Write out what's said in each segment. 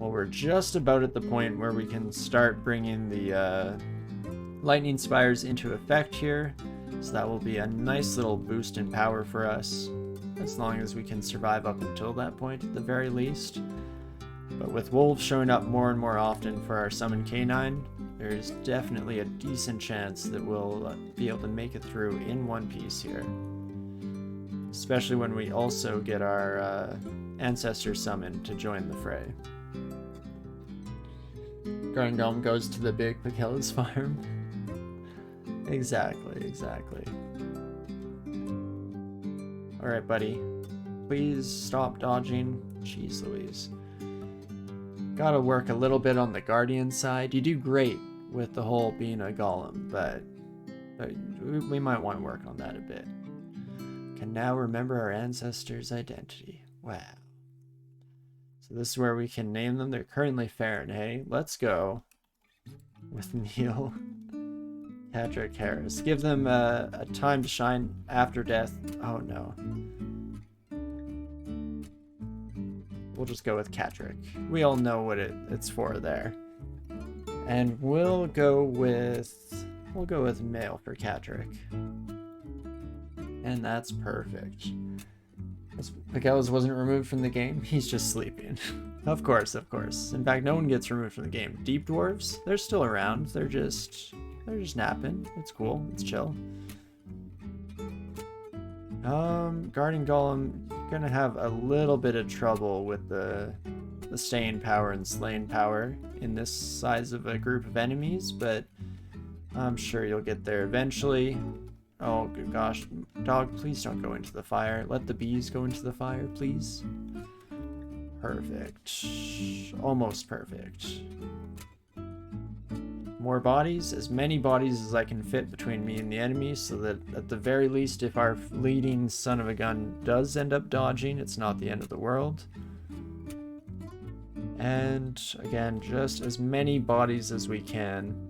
Well, we're just about at the point where we can start bringing the lightning spires into effect here. So that will be a nice little boost in power for us, as long as we can survive up until that point at the very least. But with wolves showing up more and more often for our summon canine, there's definitely a decent chance that we'll be able to make it through in one piece here. Especially when we also get our ancestor summoned to join the fray. Guardian Golem goes to the big Pakella's farm. Exactly. Alright, buddy. Please stop dodging. Jeez Louise. Gotta work a little bit on the Guardian side. You do great with the whole being a golem, but we might want to work on that a bit. Can now remember our ancestors' identity. Wow. So this is where we can name them. They're currently Farron, hey? Let's go with Neil, Patrick, Harris. Give them a time to shine after death. Oh no. We'll just go with Catrick. We all know what it's for there. And we'll go with male for Catrick. And that's perfect. Pakella's wasn't removed from the game. He's just sleeping. Of course. In fact, no one gets removed from the game. Deep dwarves, they're still around. They're just napping. It's cool. It's chill. Guardian Golem gonna have a little bit of trouble with the staying power and slaying power in this size of a group of enemies, but I'm sure you'll get there eventually. Oh good gosh, dog, please don't go into the fire. Let the bees go into the fire, please. Perfect. Almost perfect. More bodies, as many bodies as I can fit between me and the enemy, so that at the very least, if our leading son of a gun does end up dodging, it's not the end of the world. And again, just as many bodies as we can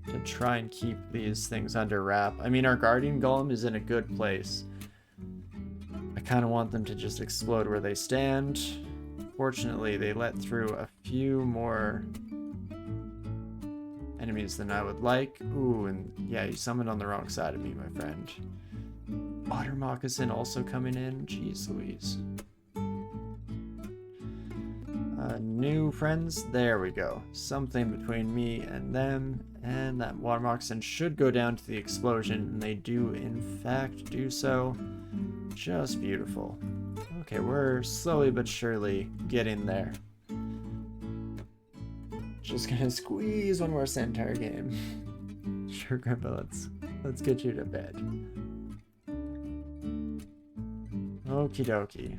to try and keep these things under wrap. I mean, our Guardian Golem is in a good place. I kind of want them to just explode where they stand. Fortunately, they let through a few more enemies than I would like. Ooh, and yeah, you summoned on the wrong side of me, my friend. Otter Moccasin also coming in. Jeez Louise. New friends. There we go. Something between me and them. And that water moccasin should go down to the explosion. And they do, in fact, do so. Just beautiful. Okay, we're slowly but surely getting there. Just gonna squeeze one more centaur game. Sure, Grandpa, let's get you to bed. Okie dokie.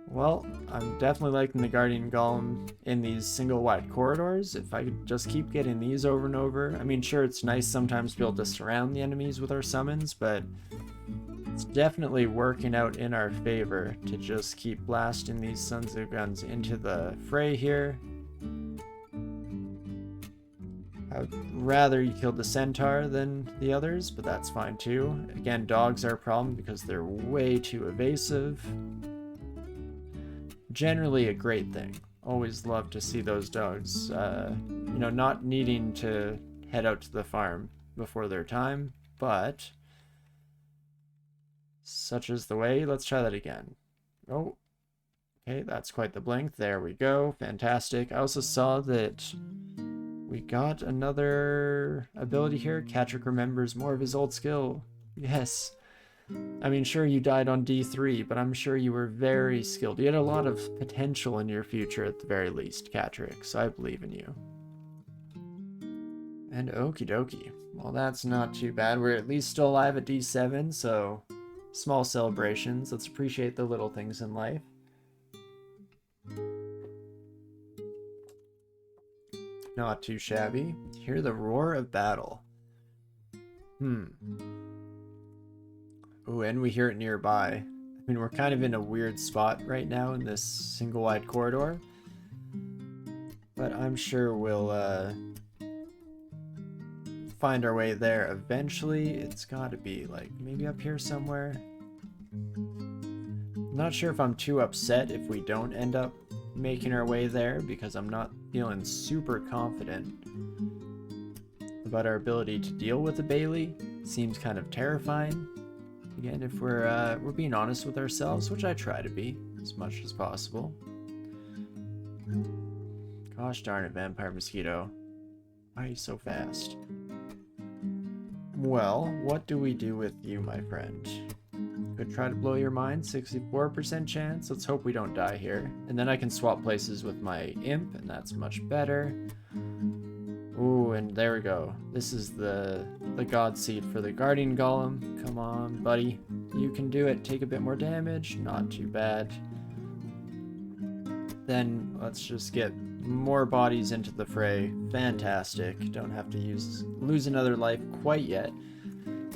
Well, I'm definitely liking the Guardian Golem in these single wide corridors. If I could just keep getting these over and over. I mean, sure, it's nice sometimes to be able to surround the enemies with our summons, but it's definitely working out in our favor to just keep blasting these sons of guns into the fray here. I would rather you killed the centaur than the others, but that's fine too. Again, dogs are a problem because they're way too evasive. Generally a great thing. Always love to see those dogs, not needing to head out to the farm before their time, but such is the way. Let's try that again. Oh, okay, that's quite the blink. There we go. Fantastic. I also saw that we got another ability here. Catrick remembers more of his old skill. Yes. I mean, sure, you died on D3, but I'm sure you were very skilled. You had a lot of potential in your future at the very least, Catrick, so I believe in you. And okie dokie. Well, that's not too bad. We're at least still alive at D7, so small celebrations. Let's appreciate the little things in life. Not too shabby. Hear the roar of battle. Ooh, and we hear it nearby. I mean, we're kind of in a weird spot right now in this single wide corridor. But I'm sure we'll find our way there eventually. It's gotta be like maybe up here somewhere. I'm not sure if I'm too upset if we don't end up making our way there because I'm not feeling super confident about our ability to deal with the Bailey. Seems kind of terrifying. Again, if we're being honest with ourselves, which I try to be as much as possible. Gosh darn it, Vampire Mosquito. Why are you so fast? Well, what do we do with you, my friend? Could try to blow your mind, 64% chance. Let's hope we don't die here. And then I can swap places with my imp, and that's much better. Ooh, and there we go. This is the god seed for the Guardian Golem. Come on, buddy. You can do it. Take a bit more damage. Not too bad. Then let's just get more bodies into the fray. Fantastic. Don't have to lose another life quite yet.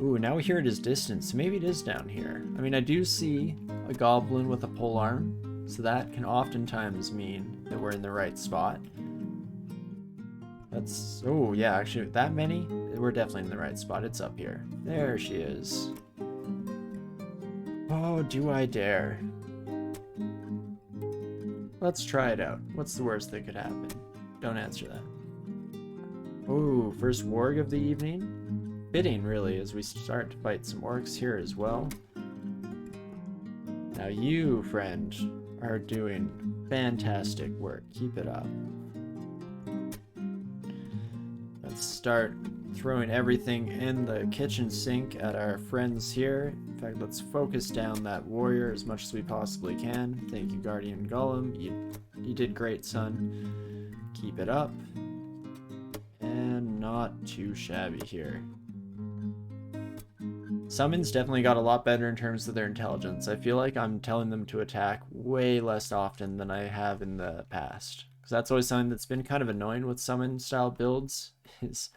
Ooh, now we hear it is distant, so maybe it is down here. I mean, I do see a goblin with a polearm, so that can oftentimes mean that we're in the right spot. That's... oh, yeah, actually, that many? We're definitely in the right spot. It's up here. There she is. Oh, do I dare? Let's try it out. What's the worst that could happen? Don't answer that. Ooh, first warg of the evening. Fitting, really, as we start to fight some orcs here as well. Now you, friend, are doing fantastic work. Keep it up. Let's start throwing everything in the kitchen sink at our friends here. In fact, let's focus down that warrior as much as we possibly can. Thank you, Guardian Golem. You did great, son. Keep it up. And not too shabby here. Summons definitely got a lot better in terms of their intelligence. I feel like I'm telling them to attack way less often than I have in the past. Because that's always something that's been kind of annoying with summon style builds, is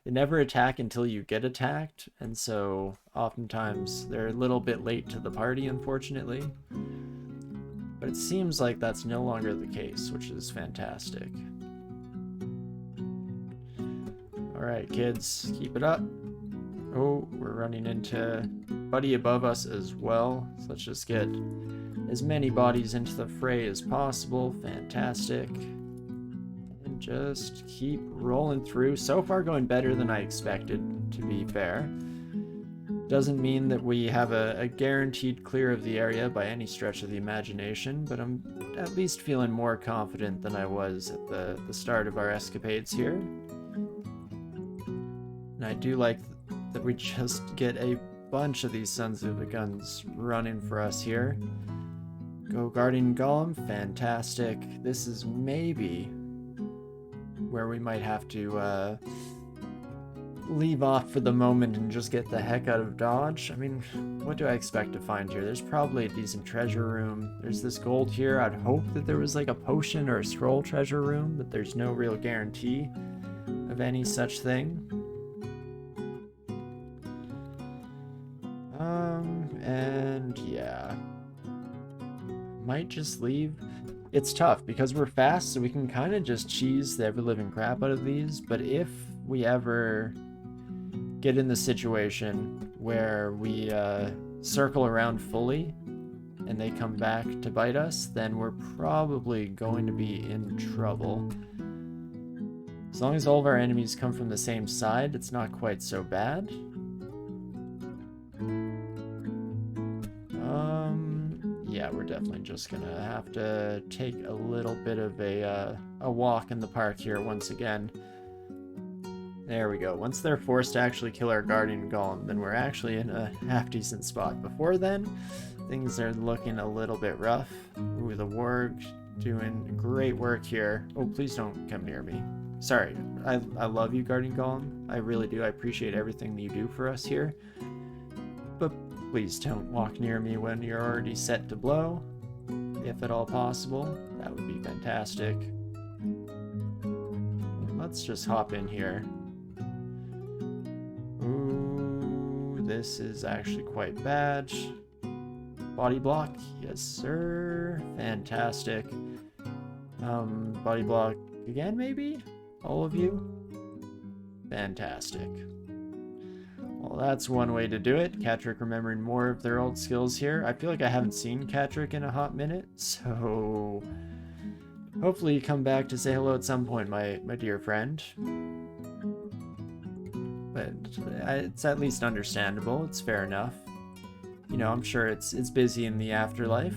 they never attack until you get attacked, and so oftentimes they're a little bit late to the party, unfortunately. But it seems like that's no longer the case, which is fantastic. Alright, kids, keep it up. Oh, we're running into buddy above us as well. So let's just get as many bodies into the fray as possible. Fantastic. And just keep rolling through. So far going better than I expected, to be fair. Doesn't mean that we have a guaranteed clear of the area by any stretch of the imagination, but I'm at least feeling more confident than I was at the start of our escapades here. And I do like that we just get a bunch of these sons of the guns running for us here. Go Guardian Golem, fantastic. This is maybe where we might have to leave off for the moment and just get the heck out of Dodge. I mean, what do I expect to find here? There's probably a decent treasure room. There's this gold here. I'd hope that there was like a potion or a scroll treasure room, but there's no real guarantee of any such thing. And yeah, might just leave. It's tough because we're fast, so we can kind of just cheese the ever-living crap out of these, but if we ever get in the situation where we circle around fully and they come back to bite us, then we're probably going to be in trouble. As long as all of our enemies come from the same side, it's not quite so bad. Yeah, we're definitely just gonna have to take a little bit of a walk in the park here once again. There we go. Once they're forced to actually kill our Guardian Golem, then we're actually in a half-decent spot. Before then, things are looking a little bit rough. Ooh, the warg doing great work here. Oh, please don't come near me. Sorry, I love you, Guardian Golem. I really do. I appreciate everything that you do for us here. But please don't walk near me when you're already set to blow, if at all possible. That would be fantastic. Let's just hop in here. Ooh, this is actually quite bad. Body block, yes sir. Fantastic. Body block again, maybe? All of you? Fantastic. Well, that's one way to do it. Catrick remembering more of their old skills here. I feel like I haven't seen Catrick in a hot minute, so Hopefully you come back to say hello at some point, my dear friend. But it's at least understandable. It's fair enough. You know, I'm sure it's busy in the afterlife.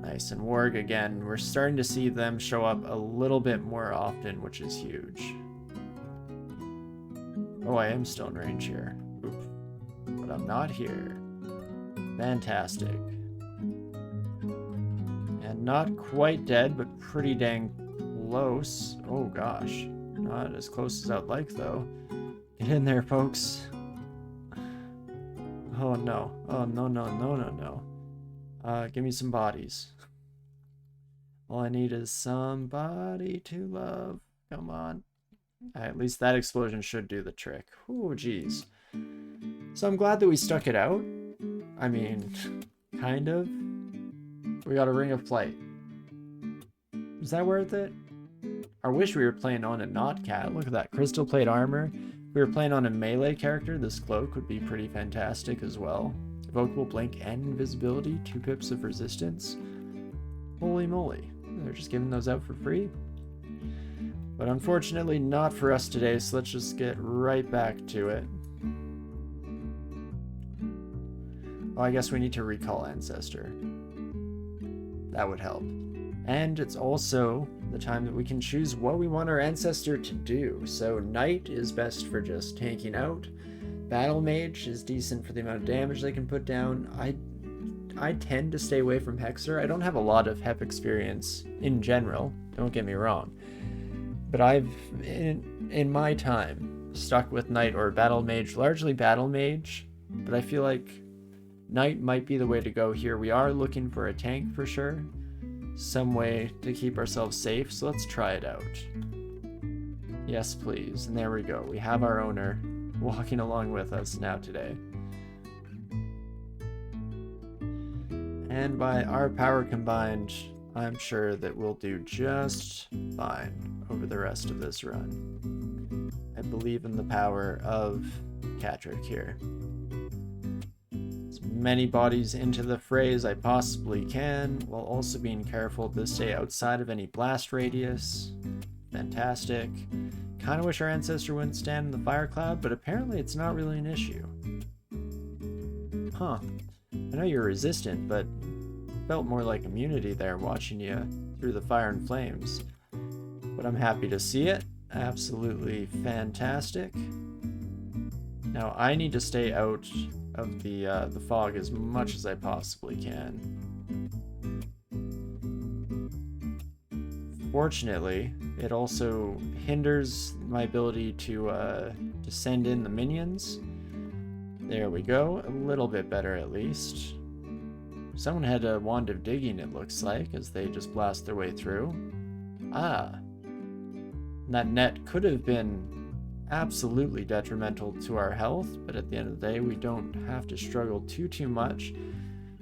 Nice, and Warg again. We're starting to see them show up a little bit more often, which is huge. Oh, I am still in range here. Oof. But I'm not here. Fantastic. And not quite dead, but pretty dang close. Oh gosh. Not as close as I'd like, though. Get in there, folks. Oh no. Oh no, no, no, no, no. Give me some bodies. All I need is somebody to love. Come on. At least that explosion should do the trick. Oh, geez. So I'm glad that we stuck it out. I mean, kind of. We got a Ring of Flight. Is that worth it? I wish we were playing on a not cat. Look at that crystal plate armor. If we were playing on a melee character, this cloak would be pretty fantastic as well. Evocable blink and invisibility, 2 pips of resistance. Holy moly. They're just giving those out for free. But unfortunately not for us today, so let's just get right back to it. Oh, I guess we need to recall Ancestor. That would help. And it's also the time that we can choose what we want our Ancestor to do. So Knight is best for just tanking out. Battle Mage is decent for the amount of damage they can put down. I tend to stay away from Hexer. I don't have a lot of Hep experience in general, don't get me wrong. But I've, in my time, stuck with Knight or Battle Mage, largely Battle Mage, but I feel like Knight might be the way to go here. We are looking for a tank for sure, some way to keep ourselves safe, so let's try it out. Yes, please, and there we go. We have our owner walking along with us now today. And by our power combined, I'm sure that we'll do just fine over the rest of this run. I believe in the power of Catrick here. As many bodies into the fray as I possibly can, while also being careful to stay outside of any blast radius. Fantastic. Kind of wish our Ancestor wouldn't stand in the fire cloud, but apparently it's not really an issue. Huh. I know you're resistant, but felt more like immunity there watching you through the fire and flames. But I'm happy to see it. Absolutely fantastic. Now I need to stay out of the fog as much as I possibly can. Fortunately, it also hinders my ability to send in the minions. There we go, a little bit better at least. Someone had a Wand of Digging, it looks like, as they just blast their way through. Ah. That net could have been absolutely detrimental to our health, but at the end of the day, we don't have to struggle too much.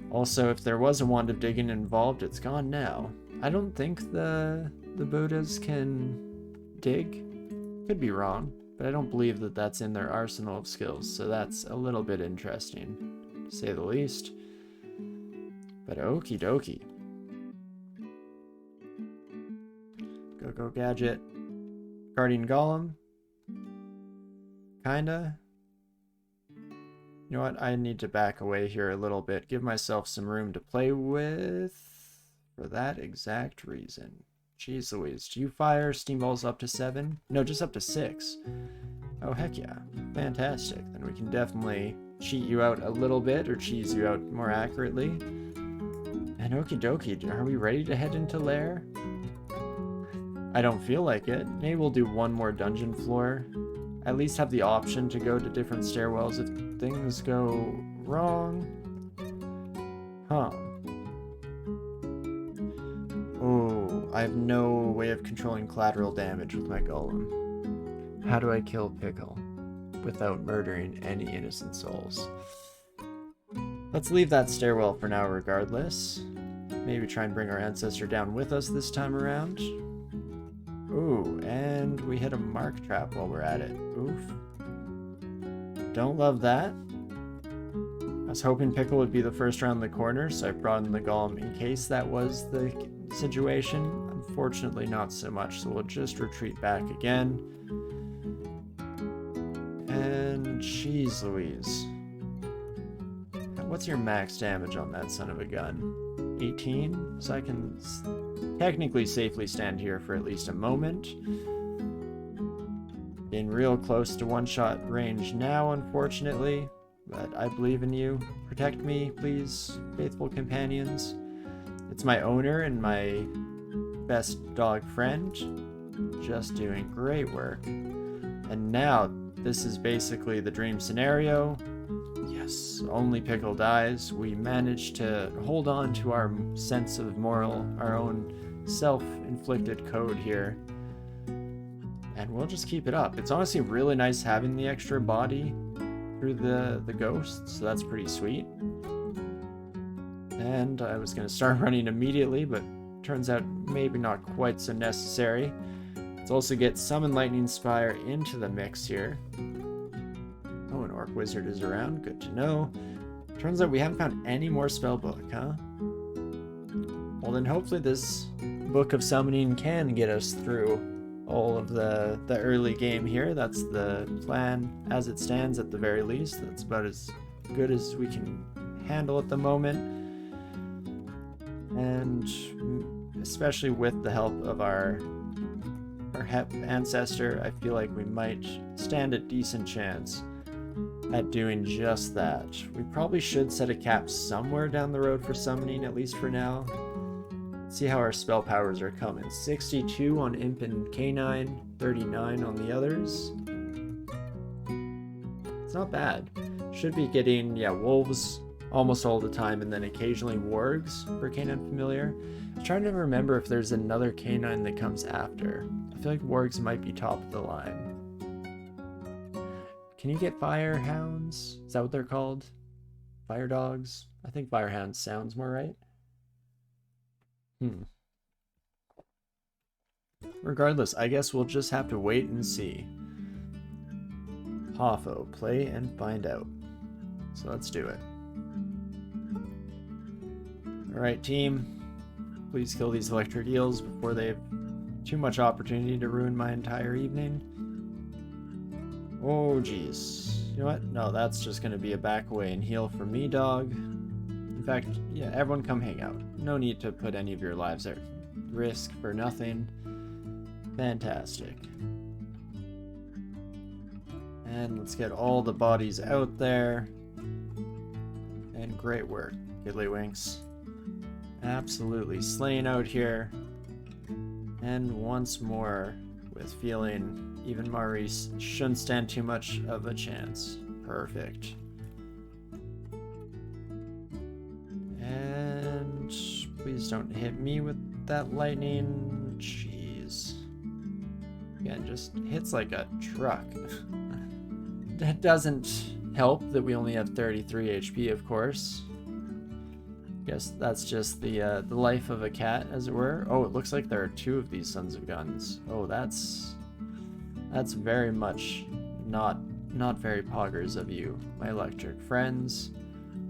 Also, if there was a Wand of Digging involved, it's gone now. I don't think the Buddhas can dig. Could be wrong, but I don't believe that that's in their arsenal of skills, so that's a little bit interesting, to say the least. But okie dokie. Go gadget. Guardian Golem. Kinda. You know what? I need to back away here a little bit. Give myself some room to play with. For that exact reason. Jeez Louise. Do you fire steam balls up to 7? No, just up to 6. Oh, heck yeah. Fantastic. Then we can definitely cheat you out a little bit, or cheese you out more accurately. And okie dokie, are we ready to head into Lair? I don't feel like it. Maybe we'll do one more dungeon floor. At least have the option to go to different stairwells if things go wrong. Huh. Oh, I have no way of controlling collateral damage with my golem. How do I kill Pickle without murdering any innocent souls? Let's leave that stairwell for now regardless. Maybe try and bring our Ancestor down with us this time around. Ooh, and we hit a mark trap while we're at it. Oof. Don't love that. I was hoping Pickle would be the first around the corner, so I brought in the Golem in case that was the situation. Unfortunately, not so much, so we'll just retreat back again. And jeez Louise. What's your max damage on that son of a gun? 18? So I can technically safely stand here for at least a moment. Getting real close to one-shot range now, unfortunately. But I believe in you. Protect me, please, faithful companions. It's my owner and my best dog friend. Just doing great work. And now, this is basically the dream scenario. Yes, only Pickle dies. We managed to hold on to our sense of moral, our own self-inflicted code here. And we'll just keep it up. It's honestly really nice having the extra body through the ghosts, so that's pretty sweet. And I was going to start running immediately, but turns out maybe not quite so necessary. Let's also get Summon Lightning Spire into the mix here. Oh, an Orc Wizard is around, good to know. Turns out we haven't found any more spellbook, huh? Well then hopefully this Book of Summoning can get us through all of the early game here. That's the plan as it stands at the very least. That's about as good as we can handle at the moment. And especially with the help of our Hep ancestor, I feel like we might stand a decent chance at doing just that. We probably should set a cap somewhere down the road for summoning, at least for now. See how our spell powers are coming. 62 on Imp and Canine, 39 on the others. It's not bad. Should be getting, yeah, wolves almost all the time, and then occasionally wargs for Canine Familiar. I'm trying to remember if there's another Canine that comes after. I feel like wargs might be top of the line. Can you get fire hounds? Is that what they're called? Fire dogs? I think fire hounds sounds more right. Regardless, I guess we'll just have to wait and see. Hofo, play and find out. So let's do it. Alright, team. Please kill these electric eels before they have too much opportunity to ruin my entire evening. Oh, jeez. You know what? No, that's just going to be a back away and heal for me, dog. In fact, yeah, everyone come hang out. No need to put any of your lives at risk for nothing. Fantastic. And let's get all the bodies out there. And great work, Giddlywinks. Absolutely slaying out here. And once more, with feeling even Maurice shouldn't stand too much of a chance. Perfect. And please don't hit me with that lightning. Jeez. Again, just hits like a truck. That doesn't help that we only have 33 HP, of course. Guess that's just the life of a cat, as it were. Oh, it looks like there are two of these sons of guns. Oh, that's very much not very poggers of you, my electric friends.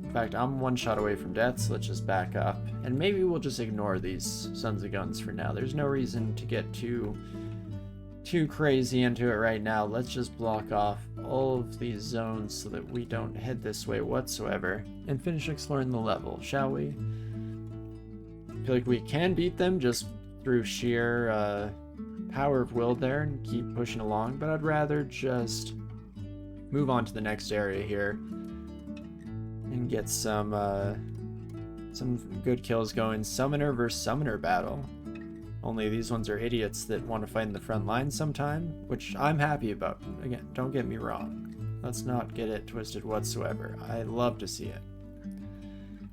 In fact, I'm one shot away from death, so let's just back up. And maybe we'll just ignore these sons of guns for now. There's no reason to get too crazy into it right now. Let's just block off all of these zones so that we don't head this way whatsoever and finish exploring the level, shall we? I feel like we can beat them just through sheer power of will there and keep pushing along, but I'd rather just move on to the next area here and get some good kills going. Summoner versus summoner battle. Only these ones are idiots that want to fight in the front line sometime, which I'm happy about. Again, don't get me wrong. Let's not get it twisted whatsoever. I love to see it.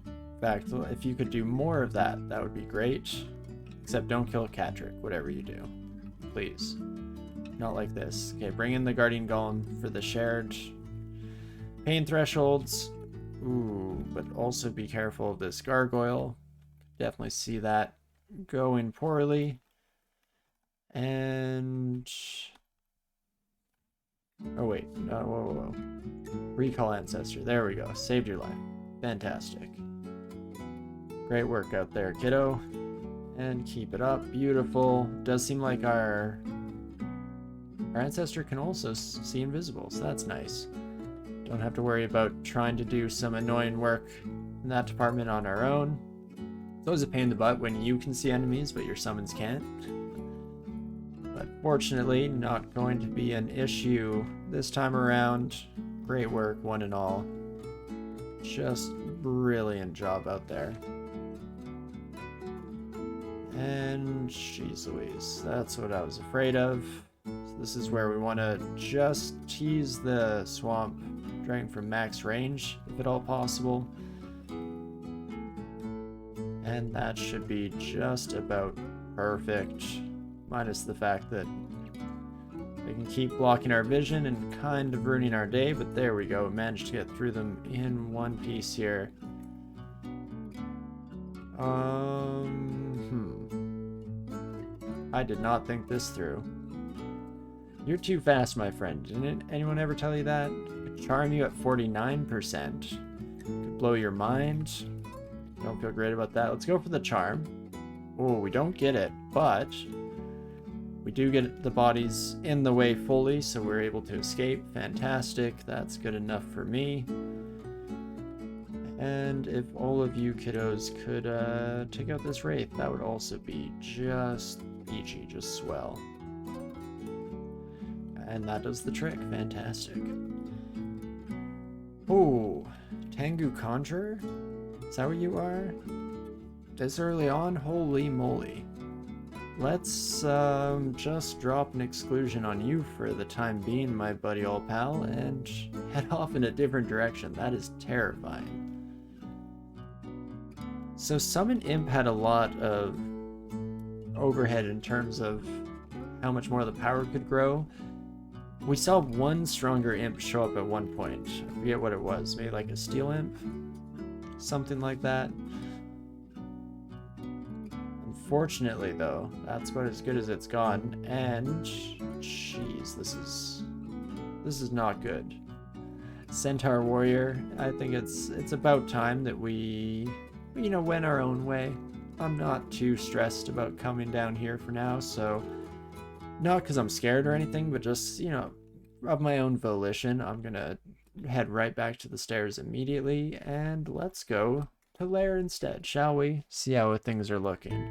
In fact, if you could do more of that, that would be great. Except don't kill Catrick, whatever you do. Please. Not like this. Okay, bring in the Guardian Golem for the shared pain thresholds. Ooh, but also be careful of this gargoyle. Definitely see that going poorly. And oh wait, whoa. Recall ancestor, there we go, saved your life. Fantastic. Great work out there, kiddo. And keep it up. Beautiful. Does seem like our ancestor can also see invisible, so that's nice. Don't have to worry about trying to do some annoying work in that department on our own. It's always a pain in the butt when you can see enemies, but your summons can't. But fortunately, not going to be an issue this time around. Great work, one and all. Just brilliant job out there. And jeez Louise, that's what I was afraid of. So this is where we want to just tease the swamp dragon from max range, if at all possible. And that should be just about perfect, minus the fact that they can keep blocking our vision and kind of ruining our day, but there we go, managed to get through them in one piece here. I did not think this through. You're too fast, my friend. Didn't anyone ever tell you that? Could charm you at 49%. Could blow your mind. Don't feel great about that. Let's go for the charm. Oh, we don't get it, but we do get the bodies in the way fully, so we're able to escape. Fantastic. That's good enough for me. And if all of you kiddos could take out this wraith, that would also be just peachy, just swell. And that does the trick. Fantastic. Ooh, Tengu Conjurer? Is that what you are? This early on? Holy moly. Let's just drop an exclusion on you for the time being, my buddy old pal, and head off in a different direction. That is terrifying. So Summon Imp had a lot of overhead in terms of how much more the power could grow. We saw one stronger imp show up at one point. I forget what it was. Maybe like a steel imp? Something like that. Unfortunately though, that's about as good as it's gotten. And jeez, this is not good. Centaur Warrior, I think it's about time that we went our own way. I'm not too stressed about coming down here for now, so not because I'm scared or anything, but just, of my own volition, I'm gonna head right back to the stairs immediately, and let's go to Lair instead, shall we? See how things are looking.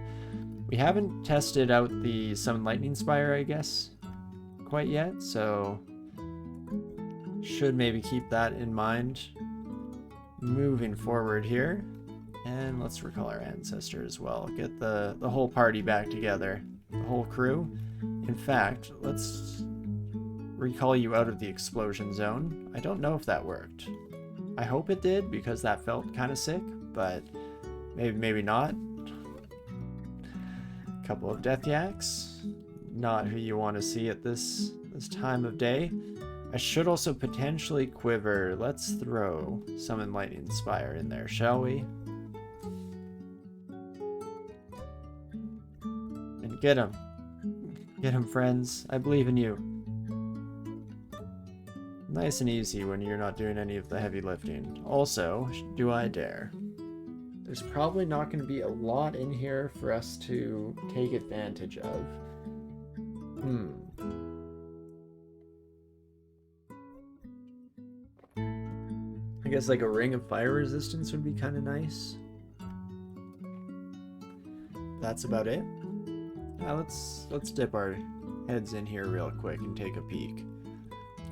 We haven't tested out the Summon Lightning Spire, I guess, quite yet, so should maybe keep that in mind moving forward here. And let's recall our ancestor as well. Get the whole party back together. The whole crew. In fact, let's recall you out of the explosion zone. I don't know if that worked. I hope it did, because that felt kind of sick, but maybe not. A couple of death yaks. Not who you want to see at this time of day. I should also potentially quiver. Let's throw Summon Lightning Spire in there, shall we? Get him. Get him, friends. I believe in you. Nice and easy when you're not doing any of the heavy lifting. Also, do I dare? There's probably not going to be a lot in here for us to take advantage of. I guess like a ring of fire resistance would be kind of nice. That's about it. Let's dip our heads in here real quick and take a peek.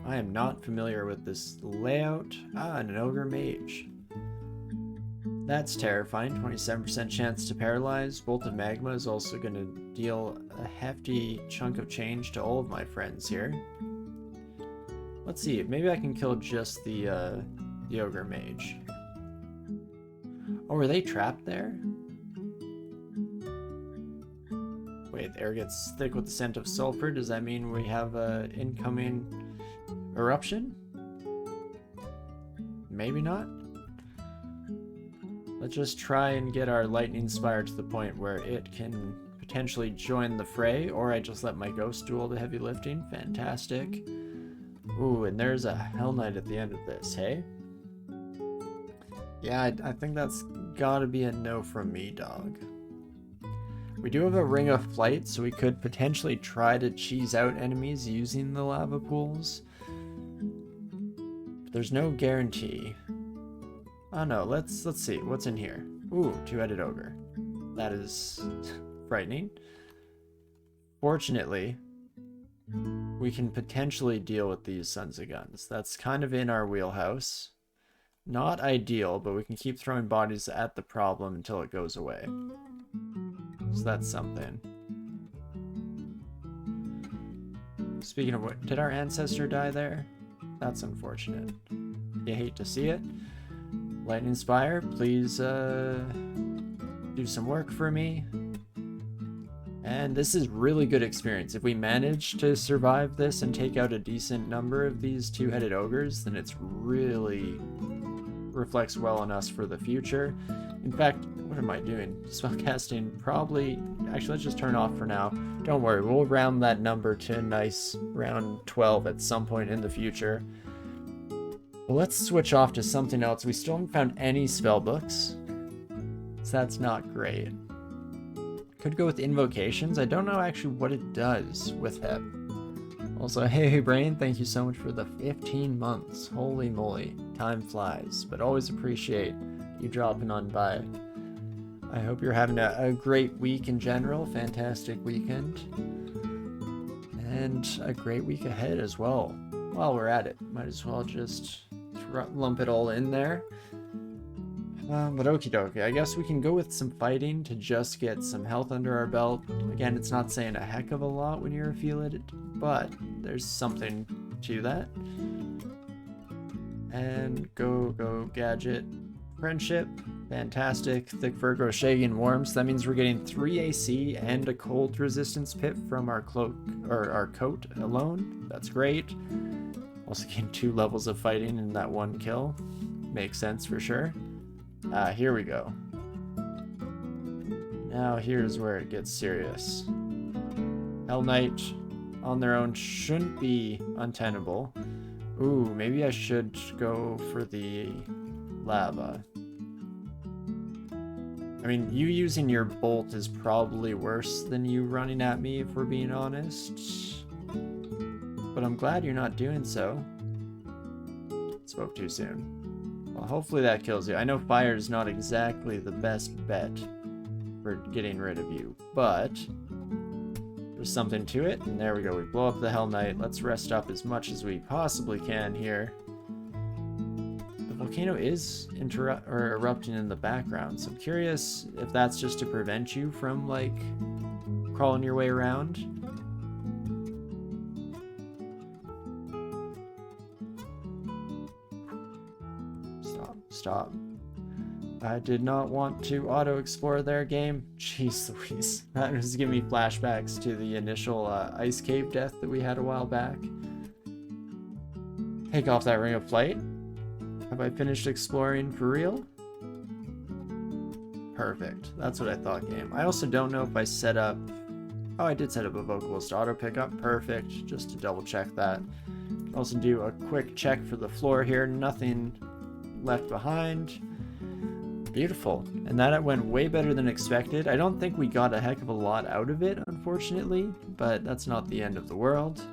I am not familiar with this layout. An ogre mage. That's terrifying. 27% chance to paralyze. Bolt of Magma is also going to deal a hefty chunk of change to all of my friends here. Let's see. Maybe I can kill just the ogre mage. Oh, are they trapped there? Wait, the air gets thick with the scent of sulfur. Does that mean we have an incoming eruption? Maybe not. Let's just try and get our lightning spire to the point where it can potentially join the fray, or I just let my ghost do all the heavy lifting. Fantastic. Ooh, and there's a Hell Knight at the end of this, hey? Yeah, I think that's gotta be a no from me, dog. We do have a ring of flight, so we could potentially try to cheese out enemies using the lava pools. But there's no guarantee. Oh no, let's see, what's in here? Ooh, two-headed ogre. That is frightening. Fortunately, we can potentially deal with these sons of guns. That's kind of in our wheelhouse. Not ideal, but we can keep throwing bodies at the problem until it goes away. So that's something. Speaking of what, did our ancestor die there? That's unfortunate. You hate to see it. Lightning Spire, please do some work for me. And this is really good experience. If we manage to survive this and take out a decent number of these two-headed ogres, then it's really reflects well on us for the future. In fact, what am I doing? Spellcasting probably... Actually, let's just turn off for now. Don't worry, we'll round that number to a nice round 12 at some point in the future. Well, let's switch off to something else. We still haven't found any spell books, so that's not great. Could go with invocations. I don't know actually what it does with him. Also, hey Brain, thank you so much for the 15 months. Holy moly, time flies, but always appreciate you dropping on by. I hope you're having a great week in general, fantastic weekend, and a great week ahead as well. While we're at it, might as well just lump it all in there. But okie dokie, I guess we can go with some fighting to just get some health under our belt. Again, it's not saying a heck of a lot when you're a Felid, but there's something to that. And go gadget. Friendship, fantastic. Thick fur grows shaggy and warm, so that means we're getting 3 AC and a cold resistance pip from our cloak or our coat alone. That's great. Also getting 2 levels of fighting in that 1 kill. Makes sense for sure. Here we go. Now here's where it gets serious. Hell Knight on their own shouldn't be untenable. Ooh, maybe I should go for the lava. I mean, you using your bolt is probably worse than you running at me, if we're being honest. But I'm glad you're not doing so. Spoke too soon. Well, hopefully that kills you. I know fire is not exactly the best bet for getting rid of you, but there's something to it. And there we go. We blow up the Hell Knight. Let's rest up as much as we possibly can here. The volcano is erupting in the background, so I'm curious if that's just to prevent you from, like, crawling your way around. Stop. I did not want to auto-explore their game. Jeez Louise. That was giving me flashbacks to the initial ice cave death that we had a while back. Take off that ring of flight. Have I finished exploring for real? Perfect. That's what I thought, game. I also don't know if I set up... Oh, I did set up a vocalist auto pickup. Perfect. Just to double check that. Also do a quick check for the floor here. Nothing left behind. Beautiful. And that went way better than expected. I don't think we got a heck of a lot out of it, unfortunately, but that's not the end of the world.